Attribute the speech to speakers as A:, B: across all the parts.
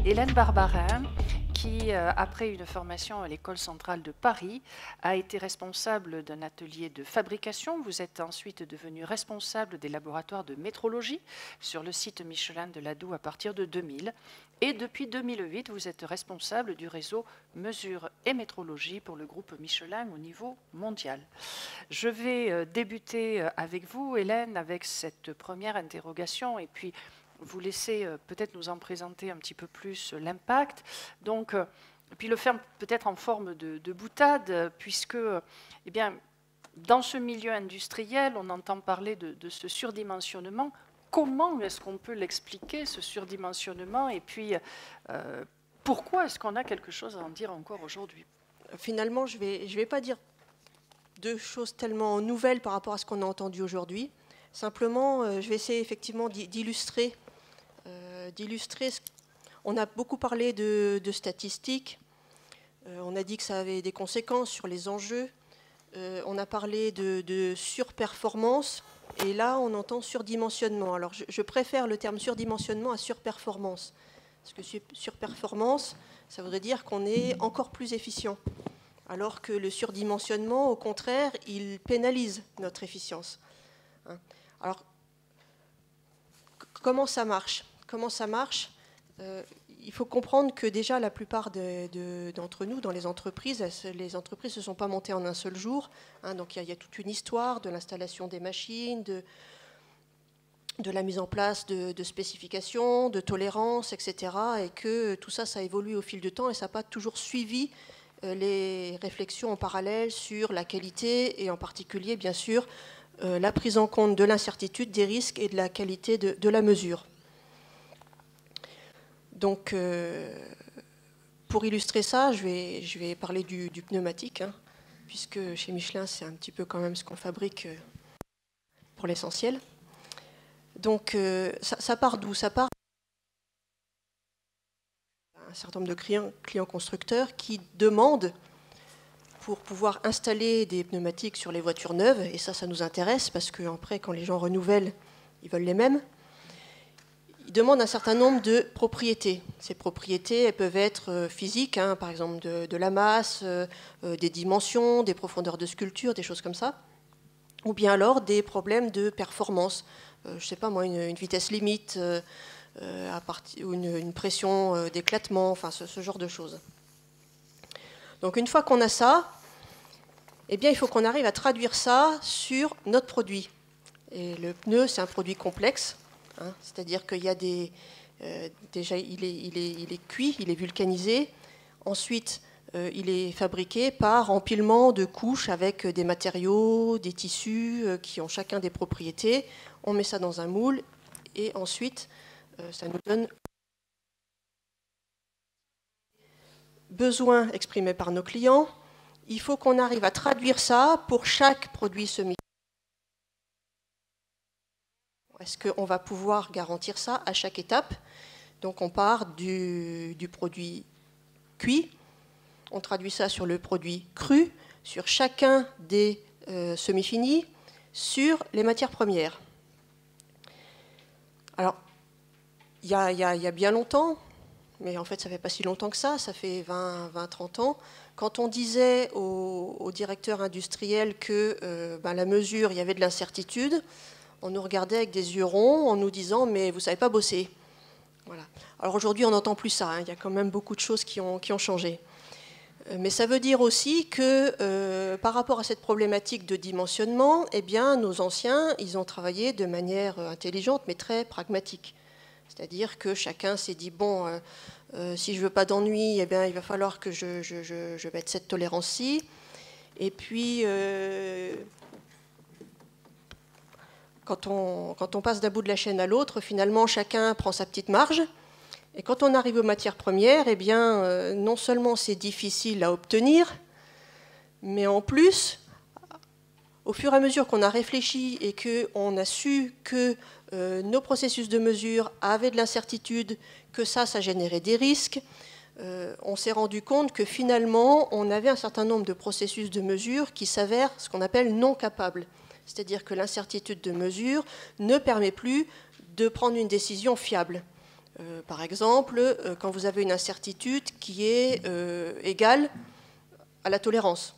A: Hélène Barbarin, qui, après une formation à l'École centrale de Paris, a été responsable d'un atelier de fabrication. Vous êtes ensuite devenue responsable des laboratoires de métrologie sur le site Michelin de Ladoux à partir de 2000. Et depuis 2008, vous êtes responsable du réseau Mesure et Métrologie pour le groupe Michelin au niveau mondial. Je vais débuter avec vous, Hélène, avec cette première interrogation et puis vous laisser peut-être nous en présenter un petit peu plus l'impact. Donc, puis le faire peut-être en forme de boutade, puisque, eh bien, dans ce milieu industriel, on entend parler de ce surdimensionnement. Comment est-ce qu'on peut l'expliquer, ce surdimensionnement, et puis pourquoi est-ce qu'on a quelque chose à en dire encore aujourd'hui?
B: Finalement, je vais pas dire deux choses tellement nouvelles par rapport à ce qu'on a entendu aujourd'hui. Simplement, je vais essayer effectivement d'illustrer. On a beaucoup parlé de statistiques. On a dit que ça avait des conséquences sur les enjeux. On a parlé de surperformance. Et là, on entend surdimensionnement. Alors, je préfère le terme surdimensionnement à surperformance. Parce que surperformance, ça voudrait dire qu'on est encore plus efficient. Alors que le surdimensionnement, au contraire, il pénalise notre efficience. Alors, comment ça marche? Il faut comprendre que déjà la plupart d'entre nous, dans les entreprises ne se sont pas montées en un seul jour. Donc il y a toute une histoire de l'installation des machines, de la mise en place de spécifications, de tolérances, etc. Et que tout ça, ça évolue au fil du temps et ça n'a pas toujours suivi les réflexions en parallèle sur la qualité et en particulier, bien sûr, la prise en compte de l'incertitude, des risques et de la qualité de la mesure. Donc, pour illustrer ça, je vais parler du pneumatique, puisque chez Michelin, c'est un petit peu quand même ce qu'on fabrique pour l'essentiel. Donc, ça part d'où? Ça part d'un certain nombre de clients constructeurs qui demandent, pour pouvoir installer des pneumatiques sur les voitures neuves, et ça nous intéresse, parce qu'après, quand les gens renouvellent, ils veulent les mêmes. Ils demandent un certain nombre de propriétés. Ces propriétés, elles peuvent être physiques, par exemple de la masse, des dimensions, des profondeurs de sculpture, des choses comme ça. Ou bien alors des problèmes de performance. Je ne sais pas moi, une vitesse limite, ou une pression d'éclatement, enfin ce genre de choses. Donc une fois qu'on a ça, eh bien, il faut qu'on arrive à traduire ça sur notre produit. Et le pneu, c'est un produit complexe. C'est-à-dire qu'il y a déjà, il est cuit, il est vulcanisé. Ensuite, il est fabriqué par empilement de couches avec des matériaux, des tissus qui ont chacun des propriétés. On met ça dans un moule et ensuite, ça nous donne besoin exprimé par nos clients. Il faut qu'on arrive à traduire ça pour chaque produit semi. Est-ce qu'on va pouvoir garantir ça à chaque étape? Donc on part du produit cuit, on traduit ça sur le produit cru, sur chacun des semi-finis, sur les matières premières. Alors, il y a bien longtemps, mais en fait ça fait pas si longtemps que ça fait 20-30 ans, quand on disait aux directeurs industriels que la mesure, il y avait de l'incertitude, on nous regardait avec des yeux ronds en nous disant « mais vous ne savez pas bosser ». Voilà. Alors aujourd'hui, on n'entend plus ça. Il y a quand même beaucoup de choses qui ont changé. Mais ça veut dire aussi que par rapport à cette problématique de dimensionnement, eh bien, nos anciens, ils ont travaillé de manière intelligente, mais très pragmatique. C'est-à-dire que chacun s'est dit « bon, si je ne veux pas d'ennui, eh bien, il va falloir que je mette cette tolérance-ci ». Et puis... Quand on passe d'un bout de la chaîne à l'autre, finalement, chacun prend sa petite marge. Et quand on arrive aux matières premières, eh bien, non seulement c'est difficile à obtenir, mais en plus, au fur et à mesure qu'on a réfléchi et qu'on a su que nos processus de mesure avaient de l'incertitude, que ça générait des risques, on s'est rendu compte que finalement, on avait un certain nombre de processus de mesure qui s'avèrent ce qu'on appelle non capables. C'est-à-dire que l'incertitude de mesure ne permet plus de prendre une décision fiable. Par exemple, quand vous avez une incertitude qui est égale à la tolérance.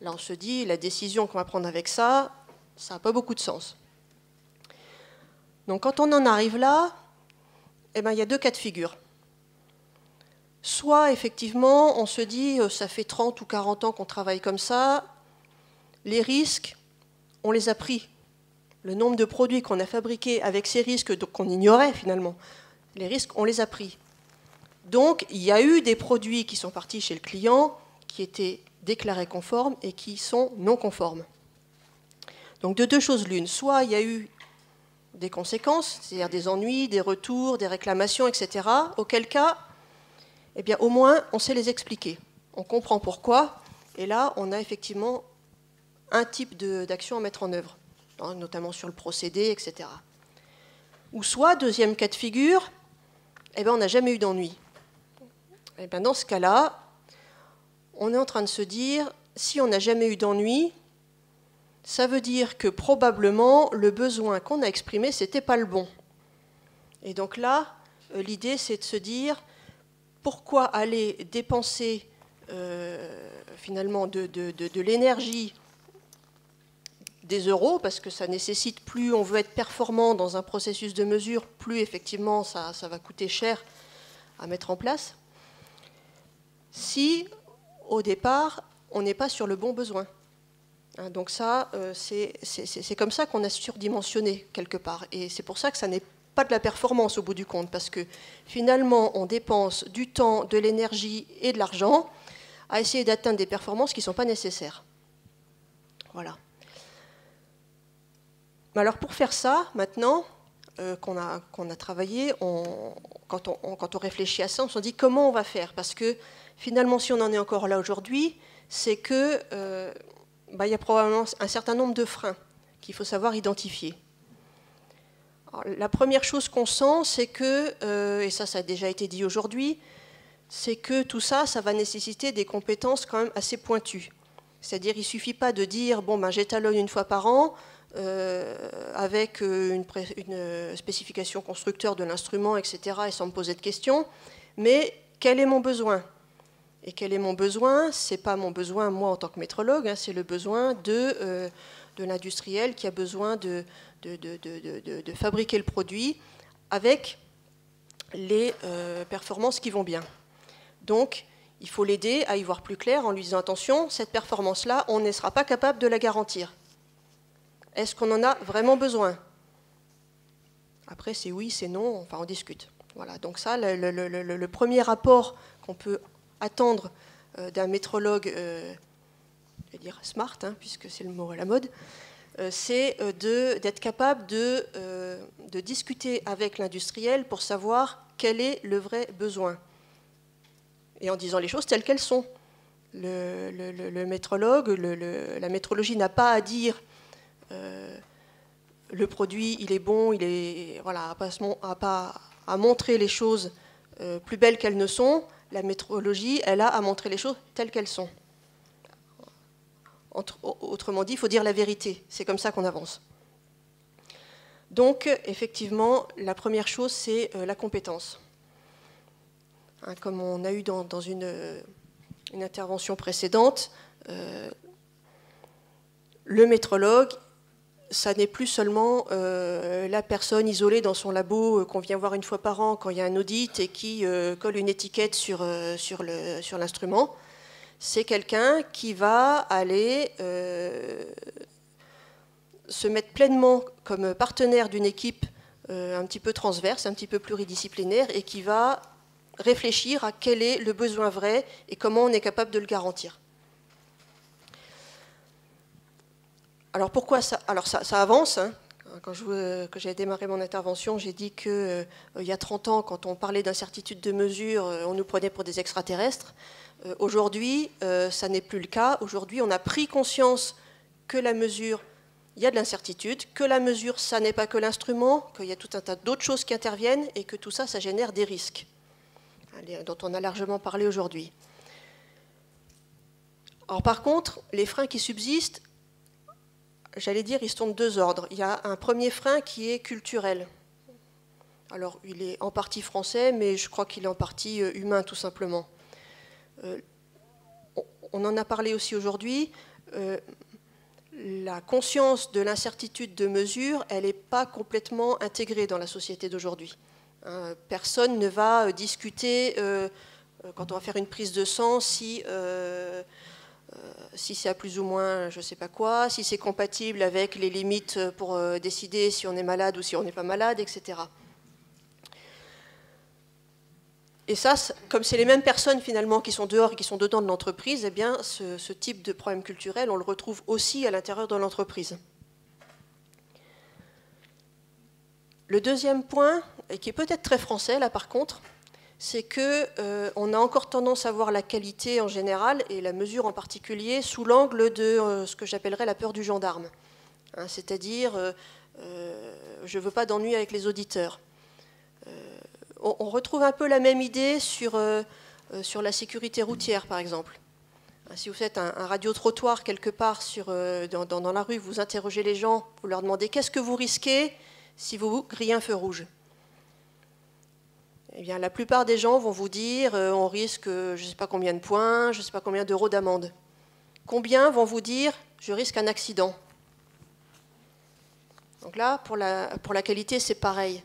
B: Là, on se dit, la décision qu'on va prendre avec ça, ça n'a pas beaucoup de sens. Donc, quand on en arrive là, eh ben, il y a deux cas de figure. Soit, effectivement, on se dit, ça fait 30 ou 40 ans qu'on travaille comme ça, les risques, on les a pris. Le nombre de produits qu'on a fabriqués avec ces risques qu'on ignorait finalement, les risques, on les a pris. Donc, il y a eu des produits qui sont partis chez le client, qui étaient déclarés conformes et qui sont non conformes. Donc, de deux choses l'une. Soit il y a eu des conséquences, c'est-à-dire des ennuis, des retours, des réclamations, etc. Auquel cas, eh bien, au moins, on sait les expliquer. On comprend pourquoi. Et là, on a effectivement un type d'action à mettre en œuvre, notamment sur le procédé, etc. Ou soit, deuxième cas de figure, eh bien, on n'a jamais eu d'ennui. Eh bien, dans ce cas-là, on est en train de se dire, si on n'a jamais eu d'ennui, ça veut dire que probablement le besoin qu'on a exprimé, ce n'était pas le bon. Et donc là, l'idée, c'est de se dire, pourquoi aller dépenser finalement de l'énergie, des euros, parce que ça nécessite, plus on veut être performant dans un processus de mesure, plus effectivement ça va coûter cher à mettre en place, si au départ on n'est pas sur le bon besoin. Donc ça, c'est comme ça qu'on a surdimensionné quelque part, et c'est pour ça que ça n'est pas de la performance au bout du compte, parce que finalement on dépense du temps, de l'énergie et de l'argent à essayer d'atteindre des performances qui ne sont pas nécessaires. Voilà. Alors pour faire ça, maintenant qu'on a travaillé, quand on réfléchit à ça, on se dit comment on va faire. Parce que finalement, si on en est encore là aujourd'hui, c'est que il y a probablement un certain nombre de freins qu'il faut savoir identifier. Alors, la première chose qu'on sent, c'est que, et ça a déjà été dit aujourd'hui, c'est que tout ça, ça va nécessiter des compétences quand même assez pointues. C'est-à-dire, il ne suffit pas de dire, bon, j'étalonne une fois par an, avec une spécification constructeur de l'instrument, etc., et sans me poser de questions, mais quel est mon besoin? Et quel est mon besoin? Ce n'est pas mon besoin, moi, en tant que métrologue, c'est le besoin de l'industriel qui a besoin de fabriquer le produit avec les performances qui vont bien. Donc, il faut l'aider à y voir plus clair en lui disant, attention, cette performance-là, on ne sera pas capable de la garantir. Est-ce qu'on en a vraiment besoin? Après, c'est oui, c'est non, enfin on discute. Voilà, donc ça, le premier rapport qu'on peut attendre d'un métrologue, je vais dire smart, puisque c'est le mot à la mode, c'est d'être capable de discuter avec l'industriel pour savoir quel est le vrai besoin. Et en disant les choses telles qu'elles sont. Le métrologue, la métrologie n'a pas à dire le produit, il est bon, il est, voilà, à montrer les choses plus belles qu'elles ne sont. La métrologie, elle a à montrer les choses telles qu'elles sont. Autrement dit, il faut dire la vérité. C'est comme ça qu'on avance. Donc, effectivement, la première chose, c'est la compétence. Comme on a eu dans une intervention précédente, le métrologue, ça n'est plus seulement la personne isolée dans son labo qu'on vient voir une fois par an quand il y a un audit et qui colle une étiquette sur l'instrument. C'est quelqu'un qui va aller se mettre pleinement comme partenaire d'une équipe un petit peu transverse, un petit peu pluridisciplinaire, et qui va réfléchir à quel est le besoin vrai et comment on est capable de le garantir. Alors pourquoi ça? Alors ça avance. Quand j'ai démarré mon intervention, j'ai dit qu'il y a 30 ans, quand on parlait d'incertitude de mesure, on nous prenait pour des extraterrestres. Aujourd'hui, ça n'est plus le cas. Aujourd'hui, on a pris conscience que la mesure, il y a de l'incertitude, que la mesure, ça n'est pas que l'instrument, qu'il y a tout un tas d'autres choses qui interviennent et que tout ça, ça génère des risques, dont on a largement parlé aujourd'hui. Alors par contre, les freins qui subsistent, j'allais dire, ils sont de deux ordres. Il y a un premier frein qui est culturel. Alors, il est en partie français, mais je crois qu'il est en partie humain, tout simplement. On en a parlé aussi aujourd'hui. La conscience de l'incertitude de mesure, elle n'est pas complètement intégrée dans la société d'aujourd'hui. Personne ne va discuter, quand on va faire une prise de sang, si c'est à plus ou moins je ne sais pas quoi, si c'est compatible avec les limites pour décider si on est malade ou si on n'est pas malade, etc. Et ça, comme c'est les mêmes personnes finalement qui sont dehors et qui sont dedans de l'entreprise, eh bien, ce type de problème culturel, on le retrouve aussi à l'intérieur de l'entreprise. Le deuxième point, et qui est peut-être très français là par contre, c'est qu'on a encore tendance à voir la qualité en général et la mesure en particulier sous l'angle de ce que j'appellerais la peur du gendarme. Hein, c'est-à-dire, je ne veux pas d'ennui avec les auditeurs. On retrouve un peu la même idée sur la sécurité routière, par exemple. Si vous faites un radio-trottoir quelque part dans la rue, vous interrogez les gens, vous leur demandez « Qu'est-ce que vous risquez si vous grillez un feu rouge ?» Eh bien, la plupart des gens vont vous dire on risque je ne sais pas combien de points, je ne sais pas combien d'euros d'amende. Combien vont vous dire je risque un accident? Donc là, pour la qualité, c'est pareil.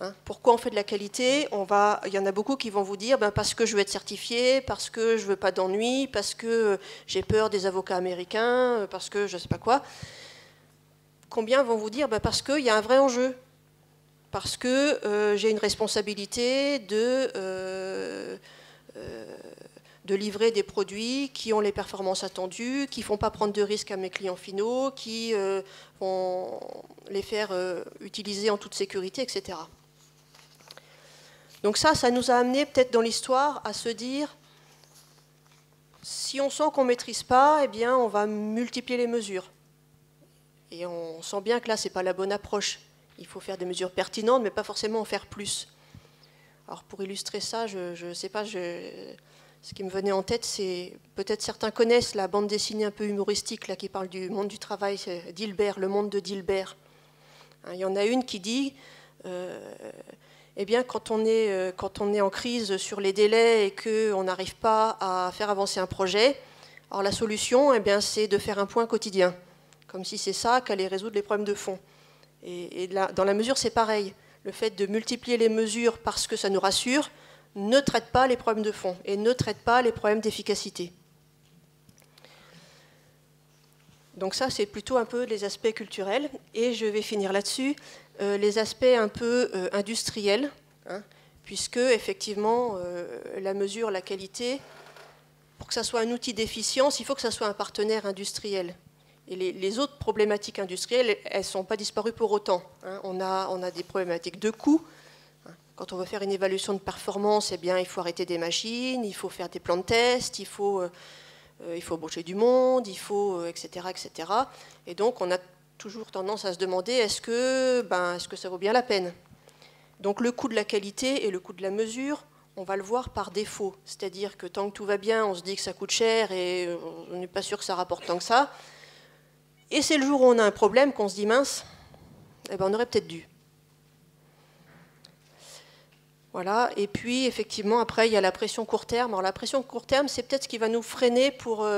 B: Hein, pourquoi on fait de la qualité? Il y en a beaucoup qui vont vous dire parce que je veux être certifié, parce que je ne veux pas d'ennui, parce que j'ai peur des avocats américains, parce que je ne sais pas quoi. Combien vont vous dire parce qu'il y a un vrai enjeu? Parce que j'ai une responsabilité de livrer des produits qui ont les performances attendues, qui ne font pas prendre de risques à mes clients finaux, qui vont les faire utiliser en toute sécurité, etc. Donc ça nous a amené peut-être dans l'histoire à se dire, si on sent qu'on ne maîtrise pas, eh bien on va multiplier les mesures. Et on sent bien que là, ce n'est pas la bonne approche. Il faut faire des mesures pertinentes, mais pas forcément en faire plus. Alors pour illustrer ça, je ne sais pas, ce qui me venait en tête, c'est peut-être certains connaissent la bande dessinée un peu humoristique là, qui parle du monde du travail, c'est Dilbert, le monde de Dilbert. Il y en a une qui dit, eh bien quand on est en crise sur les délais et qu'on n'arrive pas à faire avancer un projet, alors la solution, eh bien, c'est de faire un point quotidien, comme si c'est ça qu'allait résoudre les problèmes de fond. Et là, dans la mesure, c'est pareil. Le fait de multiplier les mesures parce que ça nous rassure ne traite pas les problèmes de fond et ne traite pas les problèmes d'efficacité. Donc ça, c'est plutôt un peu les aspects culturels. Et je vais finir là-dessus. Les aspects un peu industriels, hein, puisque effectivement, la mesure, la qualité, pour que ça soit un outil d'efficience, il faut que ça soit un partenaire industriel. Et les autres problématiques industrielles, elles ne sont pas disparues pour autant. Hein. On a des problématiques de coûts. Quand on veut faire une évaluation de performance, eh bien, il faut arrêter des machines, il faut faire des plans de test, il faut embaucher du monde, etc., etc. Et donc, on a toujours tendance à se demander est-ce que ça vaut bien la peine? Donc, le coût de la qualité et le coût de la mesure, on va le voir par défaut. C'est-à-dire que tant que tout va bien, on se dit que ça coûte cher et on n'est pas sûr que ça rapporte tant que ça. Et c'est le jour où on a un problème qu'on se dit, mince, eh ben on aurait peut-être dû. Voilà. Et puis, effectivement, après, il y a la pression court terme. Alors, la pression court terme, c'est peut-être ce qui va nous freiner pour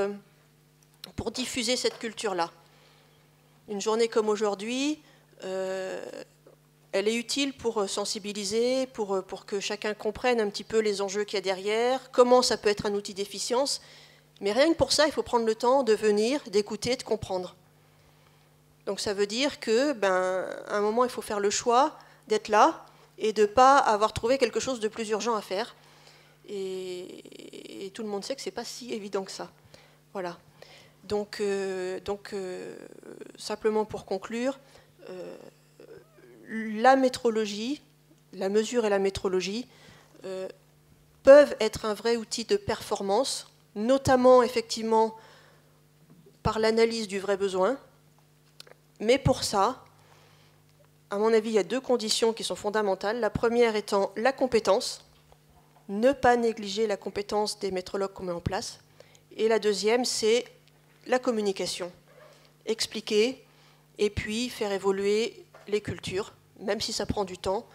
B: diffuser cette culture-là. Une journée comme aujourd'hui, elle est utile pour sensibiliser, pour que chacun comprenne un petit peu les enjeux qu'il y a derrière, comment ça peut être un outil d'efficience. Mais rien que pour ça, il faut prendre le temps de venir, d'écouter, de comprendre. Donc ça veut dire que, à un moment, il faut faire le choix d'être là et de ne pas avoir trouvé quelque chose de plus urgent à faire. Et tout le monde sait que ce n'est pas si évident que ça. Voilà. Donc simplement pour conclure, la métrologie, la mesure et la métrologie peuvent être un vrai outil de performance, notamment effectivement par l'analyse du vrai besoin. Mais pour ça, à mon avis, il y a deux conditions qui sont fondamentales. La première étant la compétence, ne pas négliger la compétence des métrologues qu'on met en place. Et la deuxième, c'est la communication. Expliquer et puis faire évoluer les cultures, même si ça prend du temps,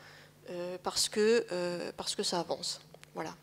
B: parce que ça avance. Voilà.